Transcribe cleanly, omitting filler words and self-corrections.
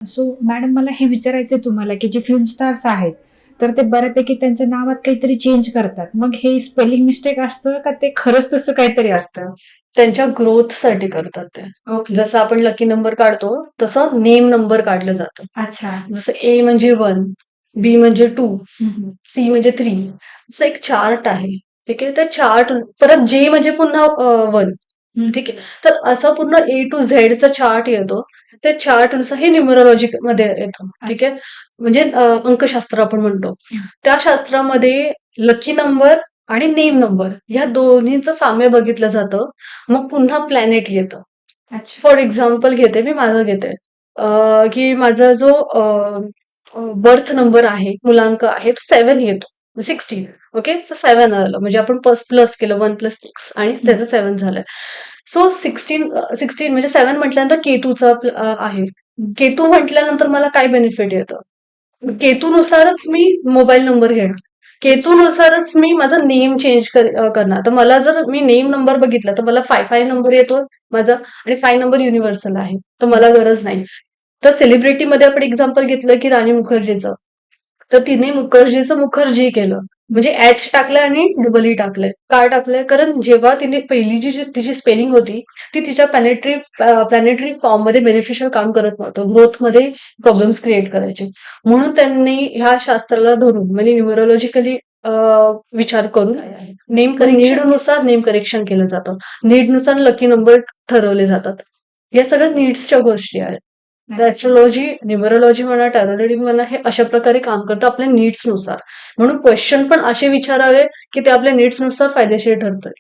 So madam मला हे विचारायचंय तुम्हाला की जे फिल्म स्टार्स आहेत तर ते बऱ्यापैकी त्यांच्या नावात काहीतरी चेंज करतात. मग हे स्पेलिंग मिस्टेक असतं का ते खरंच तसं काहीतरी असतं? त्यांच्या ग्रोथसाठी करतात ते. ओके. जसं आपण लकी नंबर काढतो तसं नेम नंबर काढलं जातं. अच्छा. जसं ए म्हणजे 1, बी म्हणजे 2, सी म्हणजे 3. असं एक चार्ट आहे. ठीक आहे. त्या चार्ट परत जे म्हणजे पुन्हा 1. ठीक आहे. तर असं पूर्ण ए टू झेडचा चार्ट येतो. त्या चार्टनुसार हे न्यूमरोलॉजी मध्ये येतं. ठीक आहे. म्हणजे अंकशास्त्र आपण म्हणतो. त्या शास्त्रामध्ये लकी नंबर आणि नेम नंबर ह्या दोन्हीचं साम्य बघितलं जातं. मग पुन्हा प्लॅनेट येतं. अच्छा. फॉर एक्झाम्पल घेते मी माझं घेते की माझा जो बर्थ नंबर आहे मुलांक आहे तो 7 येतो. 16. ओके. तर 7 आलं म्हणजे आपण प्लस केलं 1 + 6 आणि त्याचं 7 झालं. सो 16 म्हणजे 7 म्हटल्यानंतर केतूचा आहे. केतू म्हटल्यानंतर मला काय बेनिफिट येतं? केतूनुसारच मी मोबाईल नंबर घेणार. केतूनुसारच मी माझा नेम चेंज करणार. तर मला जर मी नेम नंबर बघितला तर मला 5 नंबर येतो माझा आणि 5 नंबर युनिव्हर्सल आहे. तर मला गरज नाही. तर सेलिब्रिटीमध्ये आपण एक्झाम्पल घेतलं की राणी मुखर्जीचं. तर तिने मुखर्जीचं मुखर्जी केलं. म्हणजे एच टाकलंय आणि डबल ई टाकलंय. का टाकलंय? कारण जेव्हा तिने पहिली जी तिची स्पेलिंग होती ती तिच्या प्लॅनेटरी फॉर्ममध्ये बेनिफिशियल काम करत नव्हतं. ग्रोथमध्ये प्रॉब्लेम्स क्रिएट करायचे. म्हणून त्यांनी ह्या शास्त्राला धरून म्हणजे न्यूमरोलॉजिकली विचार करून नीडनुसार नेम करेक्शन केलं जातं. नीडनुसार लकी नंबर ठरवले जातात. या सगळ्या नीड्सच्या गोष्टी आहेत. ऍस्ट्रोलॉजी, न्यूमरोलॉजी म्हणा, टॅरोलॉजी म्हणा हे अशा प्रकारे काम करतं आपल्या नीड्सनुसार. म्हणून क्वेश्चन पण असे विचारावे की ते आपल्या नीड्सनुसार फायदेशीर ठरतंय.